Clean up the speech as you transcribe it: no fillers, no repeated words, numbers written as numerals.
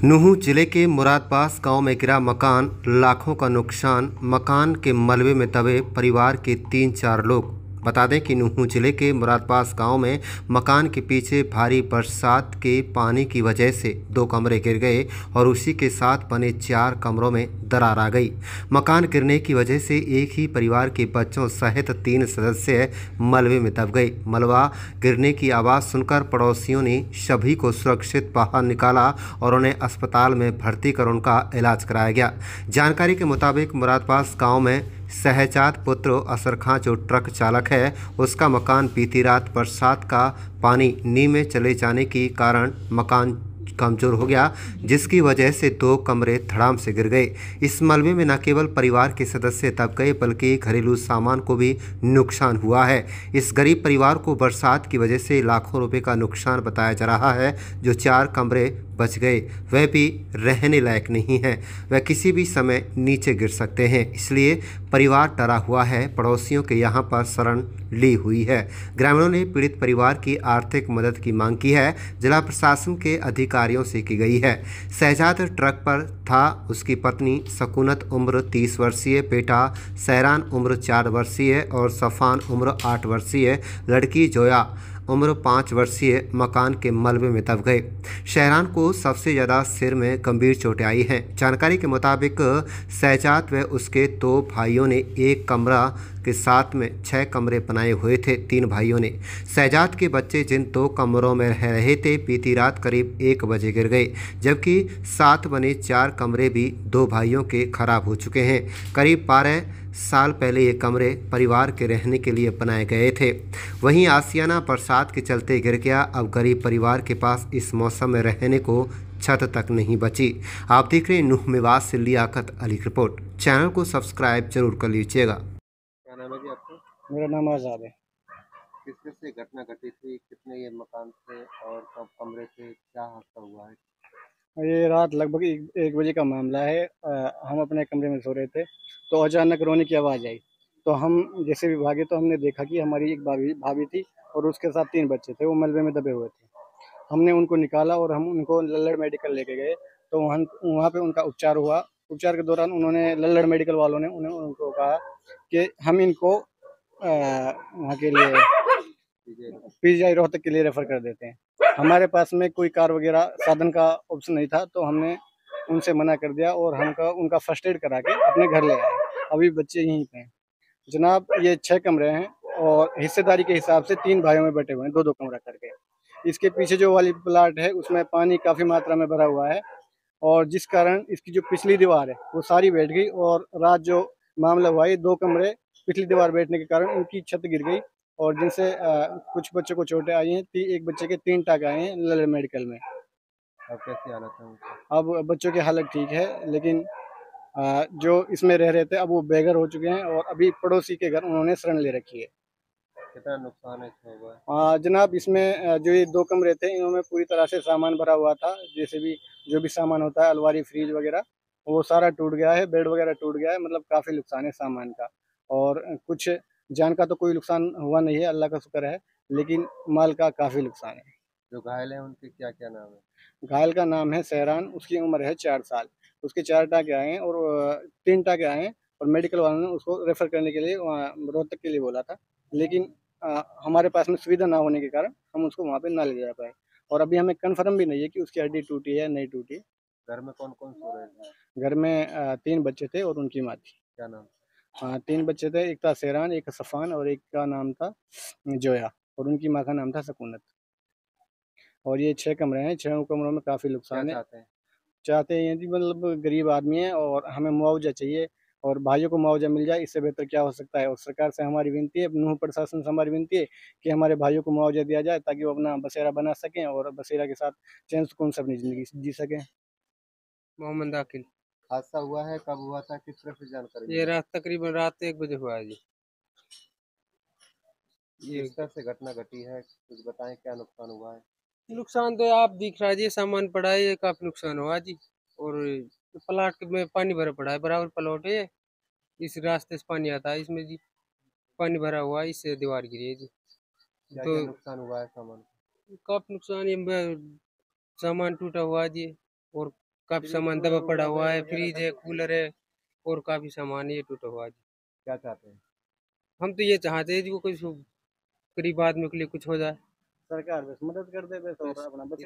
नूंह जिले के मुरादबास गांव में गिरा मकान, लाखों का नुकसान। मकान के मलबे में दबे परिवार के 3-4 लोग। बता दें कि नूंह जिले के मुरादबास गांव में मकान के पीछे भारी बरसात के पानी की वजह से 2 कमरे गिर गए और उसी के साथ बने 4 कमरों में दरार आ गई। मकान गिरने की वजह से एक ही परिवार के बच्चों सहित 3 सदस्य मलबे में दब गए। मलबा गिरने की आवाज़ सुनकर पड़ोसियों ने सभी को सुरक्षित बाहर निकाला और उन्हें अस्पताल में भर्ती कर उनका इलाज कराया गया। जानकारी के मुताबिक मुरादबास गांव में शहजाद पुत्र असर खां जो ट्रक चालक है, उसका मकान बीती रात बरसात का पानी नींव में चले जाने के कारण मकान कमज़ोर हो गया, जिसकी वजह से 2 कमरे धड़ाम से गिर गए। इस मलबे में न केवल परिवार के सदस्य दब गए बल्कि घरेलू सामान को भी नुकसान हुआ है। इस गरीब परिवार को बरसात की वजह से लाखों रुपए का नुकसान बताया जा रहा है। जो 4 कमरे बच गए वह भी रहने लायक नहीं है, वह किसी भी समय नीचे गिर सकते हैं, इसलिए परिवार डरा हुआ है। पड़ोसियों के यहाँ पर शरण ली हुई है। ग्रामीणों ने पीड़ित परिवार की आर्थिक मदद की मांग की है। जिला प्रशासन के अधिकारियों से की गई है। शहजाद ट्रक पर था, उसकी पत्नी सकूनत उम्र 30 वर्षीय, बेटा सैरान उम्र 4 वर्षीय और सफ़ान उम्र 8 वर्षीय, लड़की जोया उम्र 5 वर्षीय मकान के मलबे में दब गए। शहरान को सबसे ज़्यादा सिर में गंभीर चोटें आई हैं। जानकारी के मुताबिक शहजाद व उसके 2 भाइयों ने एक कमरा के साथ में 6 कमरे बनाए हुए थे। 3 भाइयों ने शहजाद के बच्चे जिन 2 कमरों में रह रहे थे बीती रात करीब 1 बजे गिर गए, जबकि साथ बने 4 कमरे भी 2 भाइयों के खराब हो चुके हैं। करीब 12 साल पहले ये कमरे परिवार के रहने के लिए बनाए गए थे, वहीं आशियाना बरसात के चलते गिर गया। अब गरीब परिवार के पास इस मौसम में रहने को छत तक नहीं बची। आप देख रहे हैं नूंह मेवात से लियाकत अली की रिपोर्ट। चैनल को सब्सक्राइब जरूर कर लीजिएगा। क्या नाम है जी आपका? मेरा नाम आज़ाद है। किस किस से घटना घटी थी, कितने ये मकान थे और कब कमरे थे, क्या हादसा हुआ है? ये रात लगभग 1 बजे का मामला है। हम अपने कमरे में सो रहे थे तो अचानक रोने की आवाज़ आई। तो हम जैसे भी भागे तो हमने देखा कि हमारी एक भाभी भाभी थी और उसके साथ 3 बच्चे थे, वो मलबे में दबे हुए थे। हमने उनको निकाला और हम उनको लल्लड़ मेडिकल लेके गए। तो वहाँ वहाँ पे उनका उपचार हुआ। उपचार के दौरान उन्होंने लल्लड़ मेडिकल वालों ने उनको कहा कि हम इनको वहाँ के लिए पीजीआई रोहतक के लिए रेफर कर देते हैं। हमारे पास में कोई कार वगैरह साधन का ऑप्शन नहीं था, तो हमने उनसे मना कर दिया और हमका उनका फर्स्ट एड करा के अपने घर ले आए। अभी बच्चे यहीं पे हैं जनाब। ये 6 कमरे हैं और हिस्सेदारी के हिसाब से 3 भाइयों में बटे हुए हैं, 2-2 कमरा करके। इसके पीछे जो वाली प्लाट है उसमें पानी काफ़ी मात्रा में भरा हुआ है और जिस कारण इसकी जो पिछली दीवार है वो सारी बैठ गई और रात जो मामला हुआ है 2 कमरे पिछली दीवार बैठने के कारण उनकी छत गिर गई और जिनसे कुछ बच्चों को चोटें आई हैं। एक बच्चे के 3 टाँके आए हैं लल्लड़ मेडिकल में। अब कैसी हालत है उनकी? अब बच्चों की हालत ठीक है, लेकिन जो इसमें रह रहे थे अब वो बेघर हो चुके हैं और अभी पड़ोसी के घर उन्होंने शरण ले रखी है। कितना नुकसान है इसमें हुआ है? जनाब इसमें जो ये 2 कमरे थे इनमें पूरी तरह से सामान भरा हुआ था। जैसे भी जो भी सामान होता है अलमारी, फ्रिज वगैरह, वो सारा टूट गया है। बेड वगैरह टूट गया है, मतलब काफ़ी नुकसान है सामान का। और कुछ जान का तो कोई नुकसान हुआ नहीं है, अल्लाह का शुक्र है, लेकिन माल का काफ़ी नुकसान है। जो घायल हैं उनके क्या क्या नाम है? घायल का नाम है सहरान, उसकी उम्र है 4 साल। उसके 4 टाँके आए हैं और 3 टाँके आए हैं और मेडिकल वालों ने उसको रेफ़र करने के लिए वहाँ रोहतक के लिए बोला था। लेकिन हमारे पास में सुविधा ना होने के कारण हम उसको वहाँ पे ना ले जा पाए और अभी हमें कन्फ़र्म भी नहीं है कि उसकी हड्डी टूटी है या नहीं टूटी। घर में कौन कौन सो रहे थे? घर में 3 बच्चे थे और उनकी माँ थी। क्या नाम? 3 बच्चे थे, एक था सहरान, एक सफ़ान और एक का नाम था जोया और उनकी माँ का नाम था सकूनत। और ये 6 कमरे हैं, 6 कमरों में काफ़ी क्या नुकसान है। चाहते हैं? चाहते हैं जी, मतलब गरीब आदमी है और हमें मुआवजा चाहिए और भाइयों को मुआवजा मिल जाए, इससे बेहतर क्या हो सकता है। और सरकार से हमारी विनती है, नूंह प्रशासन से हमारी विनती है कि हमारे भाइयों को मुआवजा दिया जाए ताकि वो अपना बसेरा बना सकें और बसेरा के साथ चैन सुकून से अपनी ज़िंदगी जी सकें। मोहम्मद आकिल। हादसा हुआ है, कब हुआ था, किस तरह से जानकारी ये मिली? रात तकरीबन रात 1 बजे हुआ है जी। ये किस तरह से घटना घटी है, कुछ बताएं, क्या नुकसान हुआ है? नुकसान तो आप दिख रहा है जी, सामान पड़ा है, ये काफी नुकसान हुआ जी। और प्लाट में पानी भरा पड़ा है, बराबर प्लॉट है ये। इस रास्ते से पानी आता है इसमें जी, पानी भरा हुआ है, इससे दीवार गिरी है जी। क्या तो क्या नुकसान हुआ है सामान? काफी नुकसान, ये सामान टूटा हुआ है जी। और काफी सामान दबा पड़ा हुआ है, फ्रिज है, कूलर है और काफी सामान ये टूटा हुआ है जी। क्या चाहते हैं? हम तो ये चाहते हैं जी, वो कुछ गरीब आदमी के लिए कुछ हो जाए। सरकार बस मदद कर दे बस और अपना बस